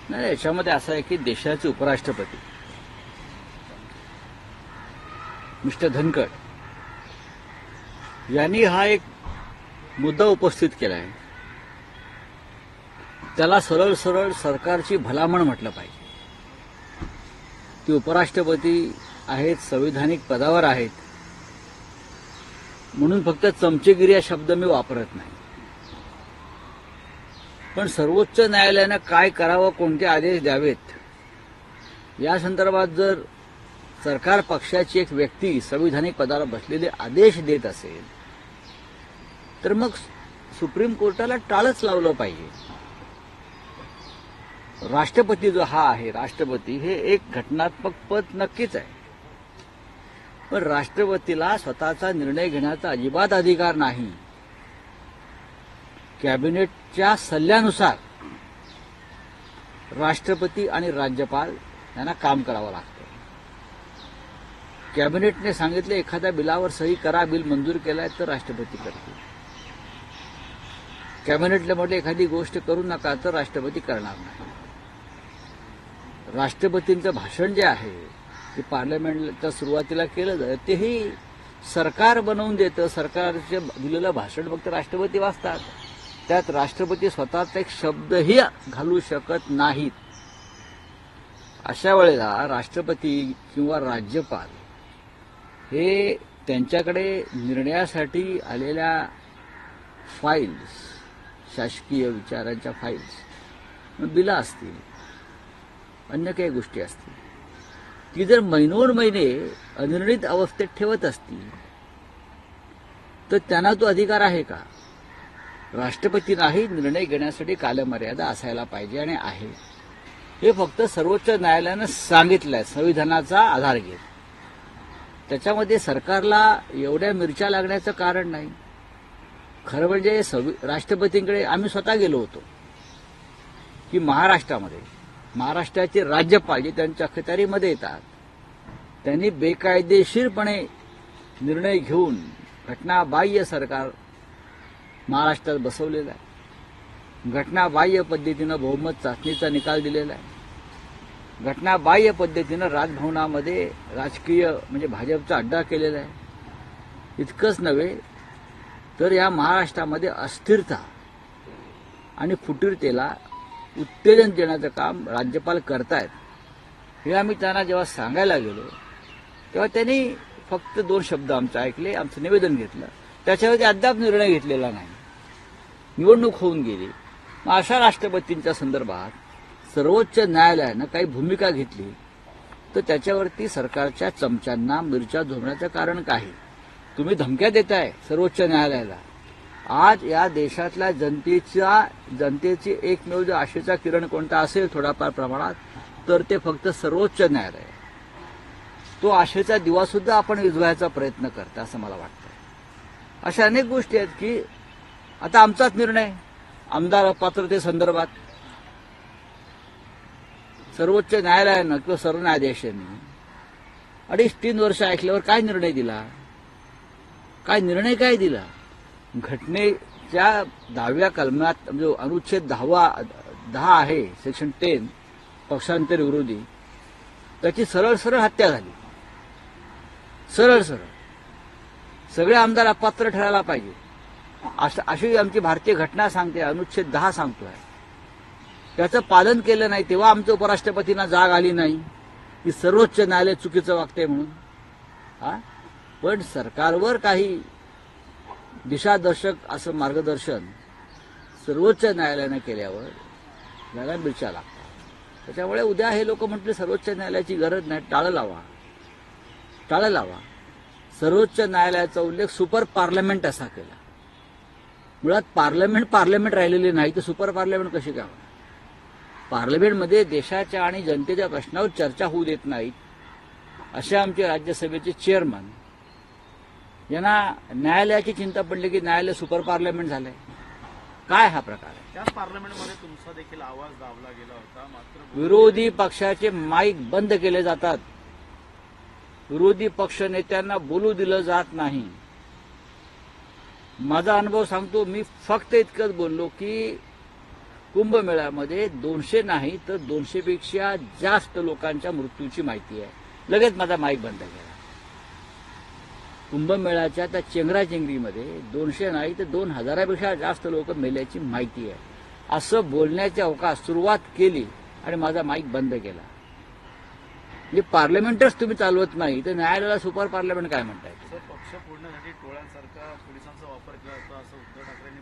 नाही, याच्यामध्ये असं आहे की देशाचे उपराष्ट्रपती मिस्टर धनखड यांनी हा एक मुद्दा उपस्थित केला आहे. त्याला सरळ सरळ सरकारची भलामण म्हटलं पाहिजे. ते उपराष्ट्रपती आहेत, संविधानिक पदावर आहेत, म्हणून फक्त चमचेगिरी हा शब्द मी वापरत नाही. पण सर्वोच्च न्यायालयानं काय करावं, कोणते आदेश द्यावेत, या संदर्भात जर सरकार पक्षाची एक व्यक्ती संविधानिक पदावर बसलेले आदेश देत असेल तर मग सुप्रीम कोर्टाला टाळच लावलं पाहिजे. राष्ट्रपती जो हा आहे, राष्ट्रपती हे एक घटनात्मक पद नक्कीच आहे, पण राष्ट्रपतीला स्वतःचा निर्णय घेण्याचा अजिबात अधिकार नाही. कॅबिनेटच्या सल्ल्यानुसार राष्ट्रपती आणि राज्यपाल यांना काम करावं लागतं. कॅबिनेटने सांगितले एखाद्या बिलावर सही करा, बिल मंजूर केलाय तर राष्ट्रपती करतील. कॅबिनेटने म्हटले एखादी गोष्ट करू नका तर राष्ट्रपती करणार नाही. राष्ट्रपतींचं भाषण जे आहे ते पार्लमेंटच्या सुरुवातीला केलं जातं, तेही सरकार बनवून देतं. सरकारचे दिलेलं भाषण फक्त राष्ट्रपती वाचतात, त्यात राष्ट्रपती स्वतःचा एक शब्दही घालू शकत नाहीत. अशा वेळेला राष्ट्रपती किंवा राज्यपाल हे त्यांच्याकडे निर्णयासाठी आलेल्या फाईल्स, शासकीय विचारांच्या फाईल्स, बिलं असतील, अन्य काही गोष्टी असतील, ती जर महिनोन्महिने अनिर्णित अवस्थेत ठेवत असतील तर त्यांना तो अधिकार आहे का? राष्ट्रपतींनाही निर्णय घेण्यासाठी कालमर्यादा असायला पाहिजे आणि आहे. हे फक्त सर्वोच्च न्यायालयानं सांगितलंय संविधानाचा आधार घेत. त्याच्यामध्ये सरकारला एवढ्या मिरच्या लागण्याचं कारण नाही. खरं म्हणजे राष्ट्रपतींकडे आम्ही स्वतः गेलो होतो की महाराष्ट्राचे राज्यपाल जे त्यांच्या अखत्यारीमध्ये येतात त्यांनी बेकायदेशीरपणे निर्णय घेऊन घटनाबाह्य सरकार महाराष्ट्रात बसवलेला आहे. घटनाबाह्य पद्धतीनं बहुमत चाचणीचा निकाल दिलेला आहे. घटनाबाह्य पद्धतीनं राजभवनामध्ये राजकीय म्हणजे भाजपचा अड्डा केलेला आहे. इतकंच नव्हे तर या महाराष्ट्रामध्ये अस्थिरता आणि फुटीरतेला उत्तेजन देण्याचं काम राज्यपाल करतायत. हे आम्ही त्यांना जेव्हा सांगायला गेलो तेव्हा त्यांनी फक्त 2 शब्द आमचे ऐकले, आमचं निवेदन घेतलं, त्याच्यावरती अद्याप निर्णय घेतलेला नाही. निवडणूक होऊन गेली. मग अशा राष्ट्रपतींच्या संदर्भात सर्वोच्च न्यायालयानं काही भूमिका घेतली तर त्याच्यावरती सरकारच्या चमच्यांना मिरच्या झोडण्याचं कारण काय? तुम्ही धमक्या देताय सर्वोच्च न्यायालयाला. आज या देशातल्या जनतेची एकमेव जो आशेचा किरण कोणता असेल थोडाफार प्रमाणात तर ते फक्त सर्वोच्च न्यायालय. तो आशेचा दिवा सुद्धा आपण विझवायचा प्रयत्न करता असं मला वाटतं. अशा अनेक गोष्टी आहेत की आता आमचाच निर्णय आमदार पात्रतेसंदर्भात सर्वोच्च न्यायालयानं किंवा सरन्यायाधीशांनी 2.5-3 वर्ष ऐकल्यावर काय निर्णय दिला? काय निर्णय काय दिला? घटनेच्या 10व्या कलमात म्हणजे अनुच्छेद 10 आहे, सेक्शन 10 पक्षांतर विरोधी, त्याची सरळ सरळ हत्या झाली. सरळ सरळ सगळे आमदार अपात्र ठरायला पाहिजे अशी आमची भारतीय घटना सांगते. अनुच्छेद 10 सांगतोय. त्याचं पालन केलं नाही तेव्हा आमच्या उपराष्ट्रपतींना जाग आली नाही की सर्वोच्च न्यायालय चुकीचं वागते म्हणून. पण सरकारवर काही दिशादर्शक असं मार्गदर्शन सर्वोच्च न्यायालयानं केल्यावर याला मिरच्या लागतात. त्याच्यामुळे उद्या हे लोक म्हटले सर्वोच्च न्यायालयाची गरज नाही, टाळं लावा. सर्वोच्च न्यायालयाचा उल्लेख सुपर पार्लमेंट असा केला. मुळात पार्लमेंट राहिलेली नाही तर सुपर पार्लमेंट कशी काय? पार्लमेंटमध्ये देशाच्या आणि जनतेच्या प्रश्नावर चर्चा होऊ देत नाहीत असे आमचे राज्यसभेचे चेअरमन यांना न्यायालयाची चिंता पडली की न्यायालय सुपर पार्लमेंट झालंय. काय हा प्रकार आहे? त्याच पार्लमेंटमध्ये तुमचा देखील आवाज दाबला गेला होता. मात्र विरोधी पक्षाचे माईक बंद केले जातात. विरोधी पक्ष नेत्यांना बोलू दिलं जात नाही. माझा अनुभव सांगतो. मी फक्त इतकंच बोललो की कुंभमेळ्यामध्ये 200 नाही तर 200 पेक्षा जास्त लोकांच्या मृत्यूची माहिती आहे. लगेच माझा माईक बंद केला. कुंभमेळ्याच्या त्या चेंगराचेंगरीमध्ये 200 नाही तर 2000पेक्षा जास्त लोक मेल्याची माहिती आहे. असं बोलण्याची अवकाश सुरुवात केली आणि माझा माईक बंद केला. म्हणजे पार्लमेंटच तुम्ही चालवत नाही तर न्यायालयाला सुपर पार्लमेंट काय म्हणताय? सर, पक्ष फोडण्यासाठी टोळ्यांसारखा पोलिसांचा वापर केला जातो असं उद्धव ठाकरेंनी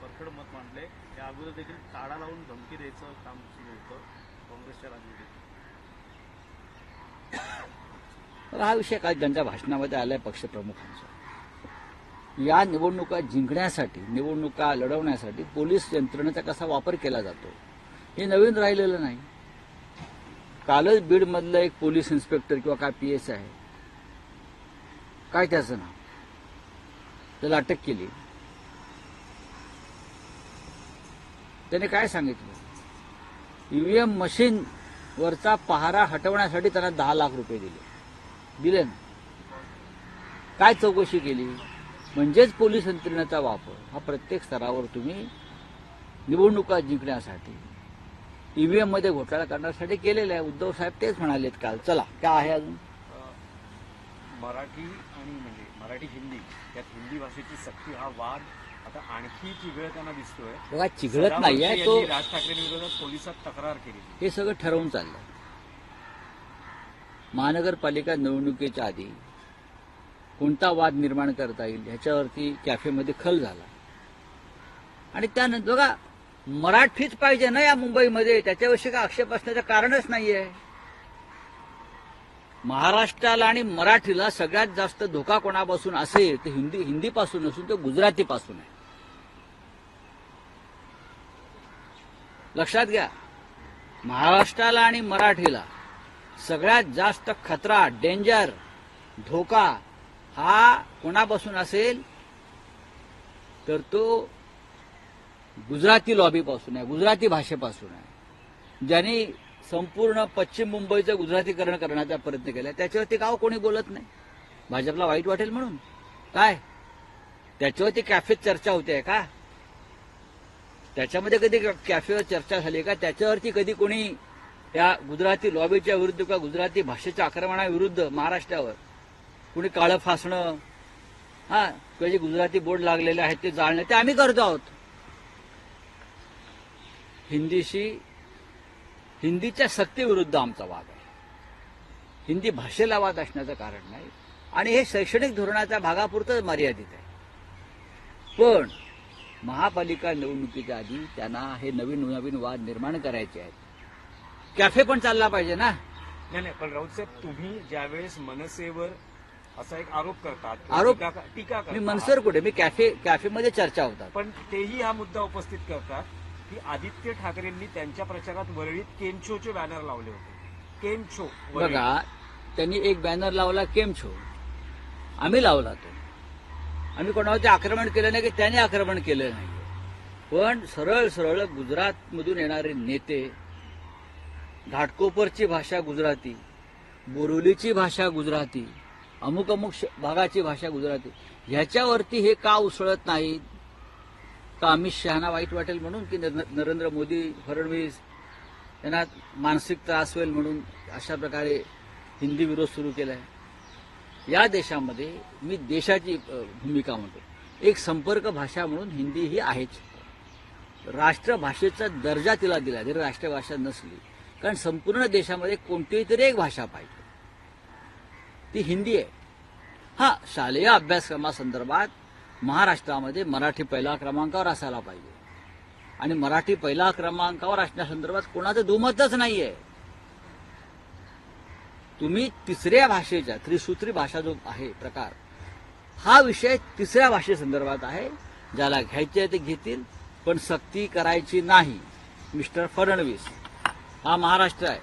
परखड मत मांडले. या अगोदर देखील टाळा लावून धमकी द्यायचं काम सुरू होतं काँग्रेसच्या राजनीतीत. हा विषय काय त्यांच्या भाषणामध्ये आलाय पक्षप्रमुखांचा. या निवडणुका जिंकण्यासाठी, निवडणुका लढवण्यासाठी पोलीस यंत्रणेचा कसा वापर केला जातो हे नवीन राहिलेलं नाही. कालच बीडमधलं एक पोलीस इन्स्पेक्टर किंवा काय PS आहे, काय त्याचं नाव, त्याला अटक केली. त्याने काय सांगितलं? EVM मशीनवरचा पहारा हटवण्यासाठी त्यांना 10 लाख रुपये दिले ना. काय चौकशी केली? म्हणजेच पोलीस यंत्रणेचा वापर हा प्रत्येक स्तरावर तुम्ही निवडणुका जिंकण्यासाठी, EVM मध्ये घोटाळा करण्यासाठी केलेला आहे. उद्धव साहेब तेच म्हणालेत काल. चला, काय आहे अजून? मराठी आणि म्हणजे मराठी हिंदी, त्यात हिंदी भाषेची सक्ती हा वाद आता आणखी चिघळताना दिसतोय. बघा, चिघळत नाहीये तो. राज ठाकरेंविरोधात पोलिसात तक्रार केली. हे सगळं ठरवून चाललंय. महानगरपालिका निवडणुकीच्या आधी कोणता वाद निर्माण करता येईल ह्याच्यावरती कॅफेमध्ये खल झाला. आणि त्यानंतर बघा, मराठीच पाहिजे ना या मुंबईमध्ये, त्याच्याविषयी काय आक्षेप असण्याचं कारणच नाहीये. महाराष्ट्राला आणि मराठीला सगळ्यात जास्त धोका कोणापासून असेल तर हिंदीपासून नसून तो गुजरातीपासून आहे. लक्षात घ्या, महाराष्ट्राला आणि मराठीला सगळ्यात जास्त खतरा, डेंजर, धोका हा कोणापासून असेल तर तो गुजराती लॉबीपासून आहे, गुजराती भाषेपासून आहे. ज्यांनी संपूर्ण पश्चिम मुंबईचं गुजरातीकरण करण्याचा प्रयत्न केला त्याच्यावरती गाव कोणी बोलत नाही. भाजपला वाईट वाटेल म्हणून काय? त्याच्यावरती कॅफेत चर्चा होते का? त्याच्यामध्ये कधी कॅफेवर चर्चा झाली का? त्याच्यावरती कधी कोणी या गुजराती लॉबीच्या विरुद्ध किंवा गुजराती भाषेच्या आक्रमणाविरुद्ध महाराष्ट्रावर कुणी काळं फासणं, किंवा जे गुजराती बोर्ड लागलेले आहेत ते जाळणं, ते आम्ही करतो आहोत. हिंदीच्या सक्तीविरुद्ध आमचा वाद आहे. हिंदी भाषेला वाद असण्याचं कारण नाही. आणि हे शैक्षणिक धोरणाच्या भागापुरतं मर्यादित आहे. पण महापालिका निवडणुकीच्या आधी त्यांना हे नवीन नवीन वाद निर्माण करायचे आहेत. कॅफे पण चालला पाहिजे ना. नाही, पण राऊत साहेब, तुम्ही ज्यावेळेस मनसेवर असा एक आरोप करतात, टीका मी करतात, मनसर कुठे, मी कॅफेमध्ये चर्चा होतात. पण तेही हा मुद्दा उपस्थित करतात की आदित्य ठाकरेंनी त्यांच्या प्रचारात वरळीत केमछोचे बॅनर लावले होते. केमछो वरळी. बघा, त्यांनी एक बॅनर लावला केमछो, आम्ही लावला तो. आम्ही कोणावरती आक्रमण केलं नाही की त्याने आक्रमण केलं नाही. पण सरळ सरळ गुजरातमधून येणारे नेते, घाटकोपरची भाषा गुजराती, बोरिवलीची भाषा गुजराती, अमुक भागाची भाषा गुजराती, ह्याच्यावरती हे का उसळत नाहीत? का अमित शहाना वाईट वाटेल म्हणून की नरेंद्र मोदी, फडणवीस यांना मानसिक त्रास होईल म्हणून अशा प्रकारे हिंदी विरोध सुरू केलाय? या देशामध्ये मी देशाची भूमिका म्हणतो, एक संपर्क भाषा म्हणून हिंदी ही आहेच. राष्ट्रभाषेचा दर्जा तिला दिला जरी राष्ट्रभाषा नसली, कारण संपूर्ण देशामध्ये कोणतीही तरी एक भाषा पाहिजे, ती हिंदी आहे. शालेय अभ्यासक्रमासंदर्भात महाराष्ट्रामध्ये मराठी पहिल्या क्रमांकावर असायला पाहिजे. आणि मराठी पहिल्या क्रमांकावर असण्यासंदर्भात कोणाचं दुमतच नाहीये. तुम्ही तिसऱ्या भाषेच्या, त्रिसूत्री भाषा जो आहे प्रकार, हा विषय तिसऱ्या भाषेसंदर्भात आहे. ज्याला घ्यायचे ते घेतील, पण सक्ती करायची नाही. मिस्टर फडणवीस, हा महाराष्ट्र आहे.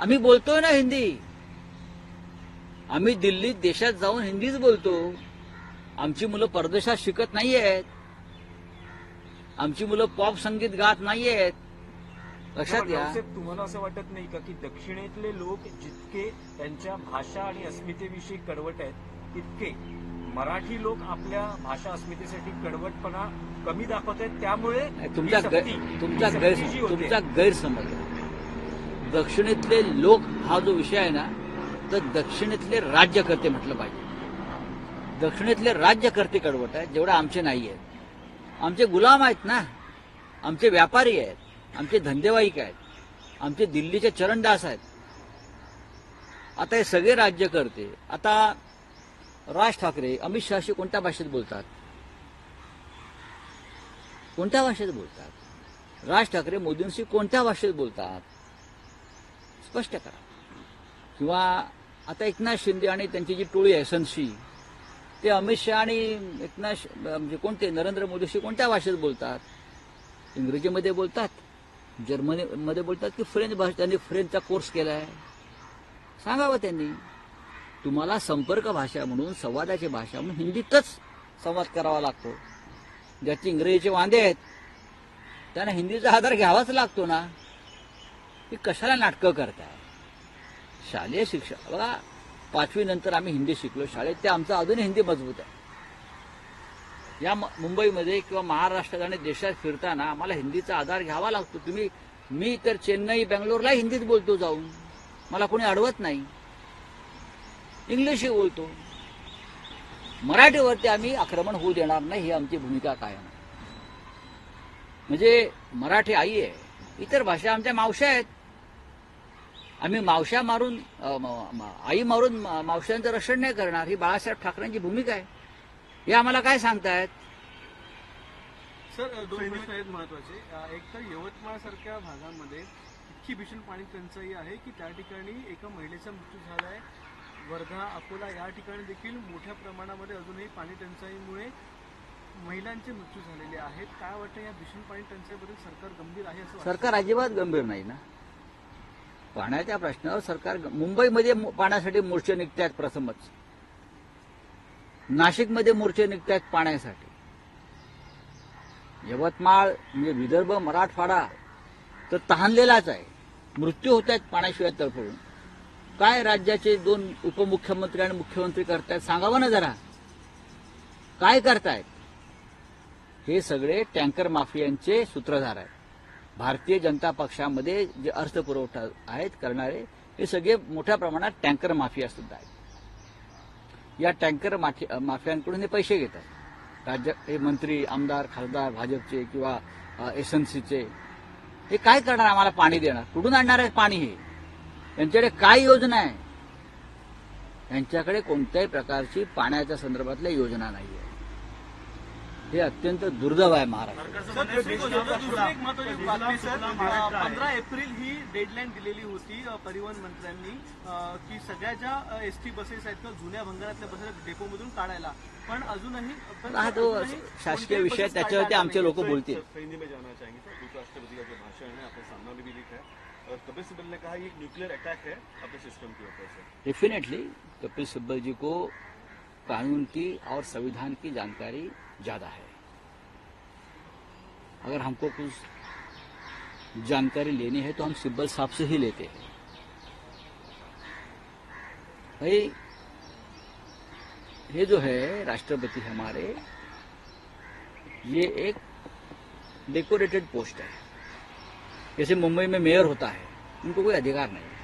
आम्ही बोलतोय ना हिंदी. आम्ही दिल्लीत देशात जाऊन हिंदीच बोलतो. आमची मुलं परदेशात शिकत नाहीयेत. आमची मुलं पॉप संगीत गात नाहीयेत. लक्षात घ्या. तुम्हाला असं वाटत नाही का की दक्षिणेतले लोक जितके त्यांच्या भाषा आणि अस्मितेविषयी कडवट आहेत, तितके मराठी लोक आपल्या भाषा अस्मितेसाठी कडवटपणा कमी दाखवत आहेत, त्यामुळे तुमचा ही सक्ती- तुमचा ही सक्ती जी होते- तुमचा गैरसमज आहे. दक्षिणेतले लोक हा जो विषय आहे ना, तर दक्षिणेतले राज्यकर्ते म्हटलं पाहिजे. दक्षिणेतले राज्यकर्ते कडवट आहेत, जेवढे आमचे नाही आहेत. आमचे गुलाम आहेत ना, आमचे व्यापारी आहेत, आमचे धंदेवाईक आहेत, आमचे दिल्लीचे चरणदास आहेत. आता हे सगळे राज्यकर्ते, आता राज ठाकरे अमित शहाशी कोणत्या भाषेत बोलतात? कोणत्या भाषेत बोलतात? राज ठाकरे मोदींशी कोणत्या भाषेत बोलतात? स्पष्ट करा. किंवा आता एकनाथ शिंदे आणि त्यांची जी टोळी आहे एसएनसी, ते अमित शहा आणि म्हणजे कोणते नरेंद्र मोदीशी कोणत्या भाषेत बोलतात? इंग्रजीमध्ये बोलतात, जर्मनीमध्ये बोलतात की फ्रेंच भाषा? त्यांनी फ्रेंचचा कोर्स केलाय, सांगावं त्यांनी. तुम्हाला संपर्क भाषा म्हणून, संवादाची भाषा म्हणून हिंदीतच संवाद करावा लागतो. ज्याचे इंग्रजीचे वांदे आहेत त्यांना हिंदीचा आधार घ्यावाच लागतो ना. ही कशाला नाटकं करताय? शालेय शिक्षण बघा, 5वी नंतर आम्ही हिंदी शिकलो शाळेत, ते आमचं अजूनही हिंदी मजबूत आहे. या मुंबईमध्ये किंवा महाराष्ट्रात आणि देशात फिरताना आम्हाला हिंदीचा आधार घ्यावा लागतो. मी तर चेन्नई, बेंगलोरला हिंदीत बोलतो जाऊन, मला कोणी अडवत नाही. इंग्लिशही बोलतो. मराठीवरती आम्ही आक्रमण होऊ देणार नाही, ही आमची भूमिका कायम आहे. म्हणजे मराठी आई आहे, इतर भाषा आमच्या मावश्या आहेत. आम्ही मावश्या मारून आई मारून मावश्यांचं रक्षण नाही करणार, ही बाळासाहेब ठाकरेंची भूमिका आहे. हे आम्हाला काय सांगतायत? सर, 2 प्रश्न आहेत महत्वाचे. एक तर यवतमाळ-सारख्या भागामध्ये इतकी भीषण पाणी टंचाई आहे की त्या ठिकाणी एका महिलेचा मृत्यू झाला आहे. वर्धा, अकोला या ठिकाणी देखील मोठ्या प्रमाणामध्ये अजूनही पाणी टंचाईमुळे महिलांचे मृत्यू झालेले आहेत. काय वाटतं, या भीषण पाणी टंचाईबद्दल सरकार गंभीर आहे असं वाटतं? सरकार अजिबात गंभीर नाही ना. पाण्याच्या प्रश्नावर सरकार, मुंबईमध्ये पाण्यासाठी मोर्चे निघतात प्रथमच, नाशिकमध्ये मोर्चे निघतात पाण्यासाठी. यवतमाळ म्हणजे विदर्भ, मराठवाडा तर तहानलेलाच आहे. मृत्यू होत आहेत पाण्याशिवाय तडफडून. काय राज्याचे 2 उपमुख्यमंत्री आणि मुख्यमंत्री करतायत सांगावं ना जरा. काय करतायत? हे सगळे टँकर माफियांचे सूत्रधार आहेत. भारतीय जनता पक्षामध्ये जे अर्थपुरवठा आहेत करणारे, हे सगळे मोठ्या प्रमाणात टँकर माफिया सुद्धा आहेत. या टँकर माफियांकडून हे पैसे घेतात. राज्य हे मंत्री, आमदार, खासदार भाजपचे किंवा एसएनसीचे, हे काय करणार? आम्हाला पाणी देणार? कुठून आणणार आहे पाणी? हे यांच्याकडे काय योजना आहे? यांच्याकडे कोणत्याही प्रकारची पाण्याच्या संदर्भातल्या योजना नाही आहे. हे अत्यंत दुर्दैव आहे महाराष्ट्र. सर, दुसरी एक महत्वाची बातमी सर, 15 एप्रिल ही डेडलाईन दिलेली होती परिवहन मंत्र्यांनी की सगळ्या ज्या एसटी बसेस आहेत किंवा जुन्या भंगारातल्या बसेस डेपोमधून काढायला, पण अजूनही हा तो शासकीय विषय आहे, त्याच्यावरती आमचे लोक बोलतील. हिंदी में जाना चाहेंगे सर, उपराष्ट्रपति का जो भाषण है आपने सामने में भी लिखा है, और कपिल सिब्बल ने कहा ये एक न्यूक्लियर अटैक है अपने सिस्टम के ऊपर सर. डेफिनेटली कपिल सिब्बल जी को कानून की और संविधान की जानकारी ज्यादा है. अगर हमको कुछ जानकारी लेनी है तो हम सिब्बल साहब से ही लेते हैं. भाई, ये जो है राष्ट्रपति हमारे, ये एक डेकोरेटेड पोस्ट है. जैसे मुंबई में मेयर होता है, उनको कोई अधिकार नहीं है.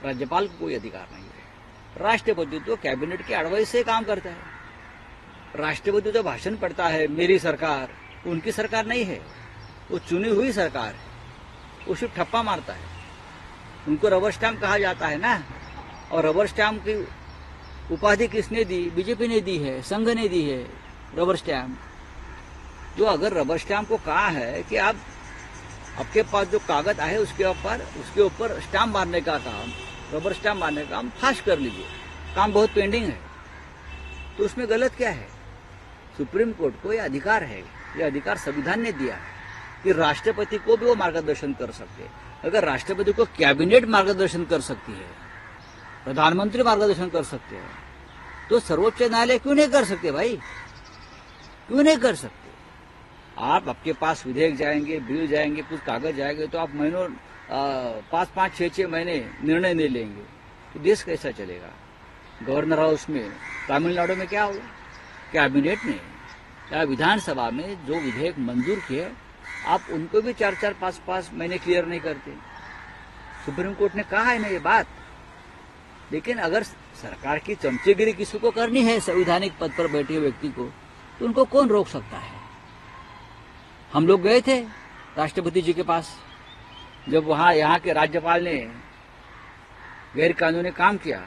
राज्यपाल को कोई अधिकार नहीं है. राष्ट्रपति तो कैबिनेट की एडवाइस से काम करता है. राष्ट्रपति तो भाषण पढ़ता है, मेरी सरकार, उनकी सरकार नहीं है, वो चुनी हुई सरकार है. वो सिर्फ ठप्पा मारता है. उनको रबर स्टैम्प कहा जाता है ना, और रबर स्टैम्प की उपाधि किसने दी? बीजेपी ने दी है, संघ ने दी है रबर स्टैम्प. जो अगर रबर स्टैम्प को कहा है कि आप आपके पास जो कागज है उसके ऊपर स्टैम्प मारने का काम, रबर स्टैम्प मारने का काम फास्ट कर लीजिए, काम बहुत पेंडिंग है, तो उसमें गलत क्या है? सुप्रीम कोर्ट को यह अधिकार है, यह अधिकार संविधान ने दिया है कि राष्ट्रपति को भी वो मार्गदर्शन कर सकते हैं. अगर राष्ट्रपति को कैबिनेट मार्गदर्शन कर सकती है, प्रधानमंत्री मार्गदर्शन कर सकते हैं, तो सर्वोच्च न्यायालय क्यों नहीं कर सकते भाई? क्यों नहीं कर सकते? आप आपके पास विधेयक जाएंगे, बिल जाएंगे, कुछ कागज जाएंगे, तो आप महीनों 5-5, 6-6 महीने निर्णय नहीं लेंगे, तो देश कैसा चलेगा? गवर्नर हाउस में, तमिलनाडु में क्या हुआ? कैबिनेट ने या विधानसभा में जो विधेयक मंजूर किए, आप उनको भी 4-4, 5-5 महीने क्लियर नहीं करते। सुप्रीम कोर्ट ने कहा है ना ये बात। लेकिन अगर सरकार की चमचेगिरी किसी को करनी है संवैधानिक पद पर बैठे व्यक्ति को, तो उनको कौन रोक सकता है? हम लोग गए थे राष्ट्रपति जी के पास, जब वहां यहाँ के राज्यपाल ने गैर कानूनी काम किया,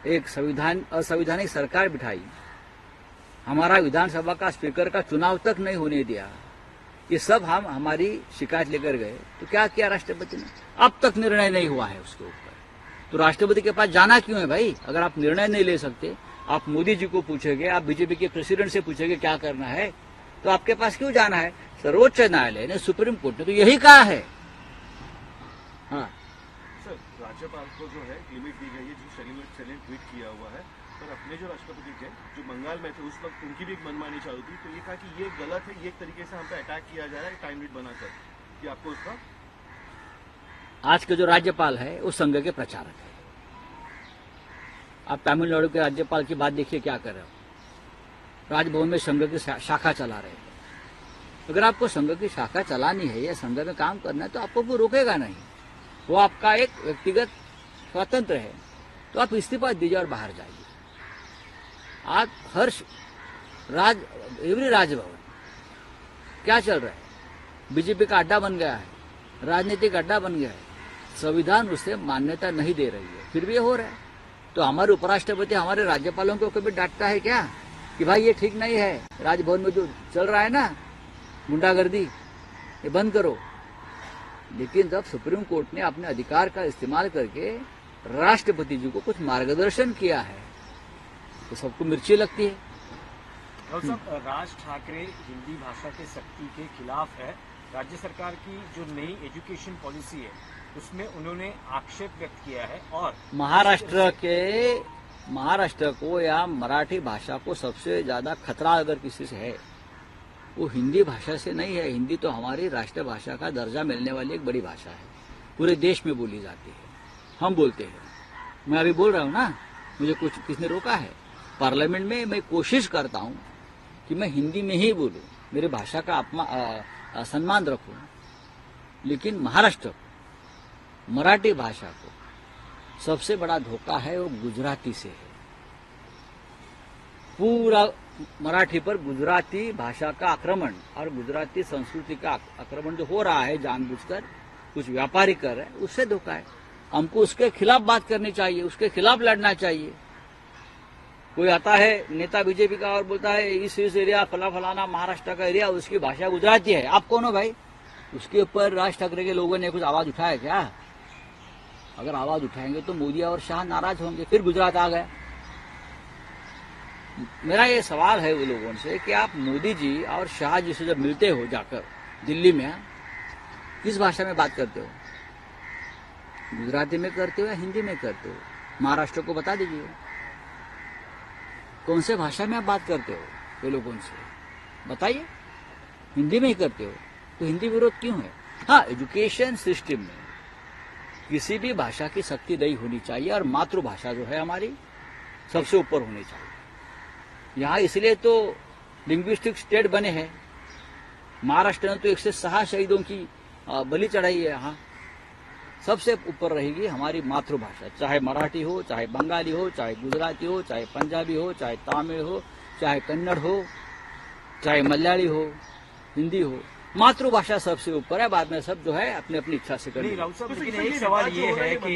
एक असंवैधानिक सरकार बिठाई, हमारा विधानसभा का स्पीकर का चुनाव तक नहीं होने दिया, ये सब हम हमारी शिकायत लेकर गए। तो क्या किया राष्ट्रपति ने? अब तक निर्णय नहीं हुआ है उसके ऊपर। तो राष्ट्रपति के पास जाना क्यों है भाई? अगर आप निर्णय नहीं ले सकते, आप मोदी जी को पूछेंगे, आप बीजेपी के प्रेसिडेंट से पूछेंगे क्या करना है, तो आपके पास क्यों जाना है? सर्वोच्च न्यायालय ने, सुप्रीम कोर्ट ने तो यही कहा है। हाँ सर, राज्यपाल को जो है लिमिट दी गई है, जो शैलेंद्र ट्वीट किया हुआ है, पर अपने जो राष्ट्रपति थे जो बंगाल में थे उस वक्त उनकी भी एक मनमानी चालू थी, तो ये कहा कि ये गलत है, ये एक तरीके से हम पे अटैक किया जा रहा है टाइम लिमिट बनाकर, कि आपको उसका आज के जो राज्यपाल है वो संघ के प्रचारक है। आप तमिलनाडु के राज्यपाल की बात देखिए क्या कर रहे हो, राजभवन में संघ की शाखा चला रहे हैं। अगर आपको संघ की शाखा चलानी है या संघ में काम करना है तो आपको वो रोकेगा नहीं, वो आपका एक व्यक्तिगत स्वतंत्र है। तो आप इस्तीफा दीजिए और बाहर जाइए। आज हर एवरी राजभवन क्या चल रहा है? बीजेपी का अड्डा बन गया है, राजनीतिक अड्डा बन गया है। संविधान उसे मान्यता नहीं दे रही है, फिर भी ये हो रहा है। तो हमारे उपराष्ट्रपति हमारे राज्यपालों को कभी डांटता है क्या कि भाई ये ठीक नहीं है, राजभवन में जो चल रहा है ना गुंडागर्दी, ये बंद करो? लेकिन जब सुप्रीम कोर्ट ने अपने अधिकार का इस्तेमाल करके राष्ट्रपति जी को कुछ मार्गदर्शन किया है तो सबको मिर्ची लगती है। डॉक्टर साहब, राज ठाकरे हिंदी भाषा के सख्ती के खिलाफ है। राज्य सरकार की जो नई एजुकेशन पॉलिसी है उसमें उन्होंने आक्षेप व्यक्त किया है और महाराष्ट्र को या मराठी भाषा को सबसे ज्यादा खतरा अगर किसी से है वो हिंदी भाषा से नहीं है। हिंदी तो हमारी राष्ट्रभाषा का दर्जा मिलने वाली एक बड़ी भाषा है, पूरे देश में बोली जाती है, हम बोलते हैं। मैं अभी बोल रहा हूं ना, मुझे कुछ किसने रोका है? पार्लियामेंट में मैं कोशिश करता हूं कि मैं हिंदी में ही बोलूं, मेरी भाषा का सम्मान रखूं। लेकिन महाराष्ट्र को, मराठी भाषा को सबसे बड़ा धोखा है वो गुजराती से है। पूरा मराठी पर गुजराती भाषा का आक्रमण और गुजराती संस्कृति का आक्रमण जो हो रहा है जानबूझकर, कुछ व्यापारी कर रहे हैं, उससे धोखा है। हमको उसके खिलाफ बात करनी चाहिए, उसके खिलाफ लड़ना चाहिए। कोई आता है नेता बीजेपी का और बोलता है इस एरिया फलाना महाराष्ट्र का एरिया, उसकी भाषा गुजराती है। आप कौन हो भाई? उसके ऊपर राज ठाकरे के लोगों ने कुछ आवाज उठाया क्या? अगर आवाज उठाएंगे तो मोदी और शाह नाराज होंगे, फिर गुजरात आ गया। मेरा ये सवाल है वो लोगों से कि आप मोदी जी और शाह जी से जब मिलते हो जाकर दिल्ली में, किस भाषा में बात करते हो? गुजराती में करते हो या हिंदी में करते हो? महाराष्ट्र को बता दीजिए कौन से भाषा में आप बात करते हो ये लोगों से, बताइए। हिंदी में ही करते हो तो हिंदी विरोध क्यों है? हाँ, एजुकेशन सिस्टम में किसी भी भाषा की सख्ती नहीं होनी चाहिए और मातृभाषा जो है हमारी सबसे ऊपर होनी चाहिए। यहाँ इसलिए तो लिंग्विस्टिक स्टेट बने हैं। महाराष्ट्र ने तो 106 शहीदों की बलि चढ़ाई है। यहाँ सबसे ऊपर रहेगी हमारी मातृभाषा, चाहे मराठी हो, चाहे बंगाली हो, चाहे गुजराती हो, चाहे पंजाबी हो, चाहे तमिल हो, चाहे कन्नड़ हो, चाहे मलयाली हो, हिंदी हो। मातृभाषा सबसे ऊपर है, बाद में सब जो है अपनी अपनी इच्छा से करेंगे। राउत साहब, लेकिन एक सवाल ये है कि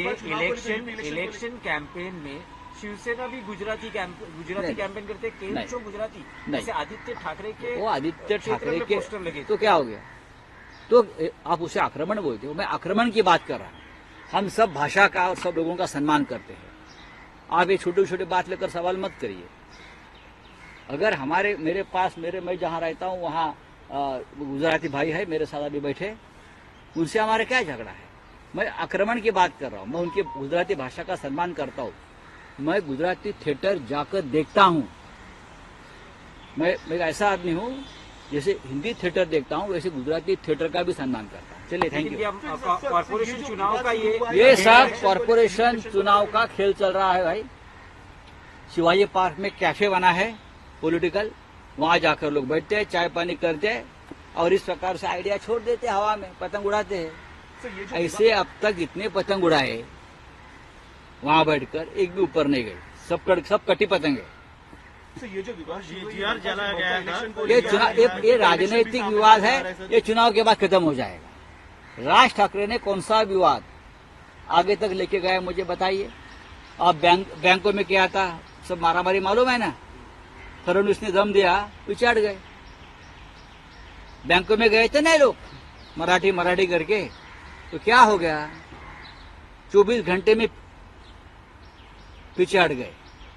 इलेक्शन कैंपेन में शिवसेना भी गुजराती कैंपेन करते हैं, केंद्र गुजराती, जैसे आदित्य ठाकरे के, वो आदित्य ठाकरे के पोस्टर लगे तो क्या हो गया? तो आप उसे आक्रमण बोलते हो, मैं आक्रमण की बात कर रहा हूं। हम सब भाषा का और सब लोगों का सम्मान करते हैं। आप ये छोटे छोटे बात लेकर सवाल मत करिए। अगर मैं जहां रहता हूं वहां गुजराती भाई है मेरे साथ अभी बैठे, उनसे हमारा क्या झगड़ा है? मैं आक्रमण की बात कर रहा हूं, मैं उनकी गुजराती भाषा का सम्मान करता हूं। मैं गुजराती थिएटर जाकर देखता हूं। मैं ऐसा आदमी हूं जैसे हिंदी थिएटर देखता हूं वैसे गुजराती थिएटर का भी सम्मान करता हूं। चलिए, थैंक यू। कॉर्पोरेशन चुनाव का ये सब कॉर्पोरेशन चुनाव का खेल चल रहा है भाई। शिवाजी पार्क में कैफे बना है पॉलिटिकल, वहां जाकर लोग बैठते हैं, चाय पानी करते हैं और इस प्रकार से आइडिया छोड़ देते हैं, हवा में पतंग उड़ाते हैं। सर ये जो ऐसे अब तक इतने पतंग उड़ाए वहां बैठकर, एक भी ऊपर नहीं गए, सब कटी पतंग है। सर ये जो विवाद जीआर जला गया था, ये राजनीतिक विवाद है, ये चुनाव के बाद खत्म हो जाएगा। राज ठाकरे ने कौन सा विवाद आगे तक लेके गए मुझे बताइए। अब बैंकों में क्या था, सब मारामारी मालूम है ना, फडणवीस ने दम दिया, पिछाड़ गए। बैंकों में गए थे ना लोग मराठी करके, तो क्या हो गया, 24 घंटे में पिछाड़ गए।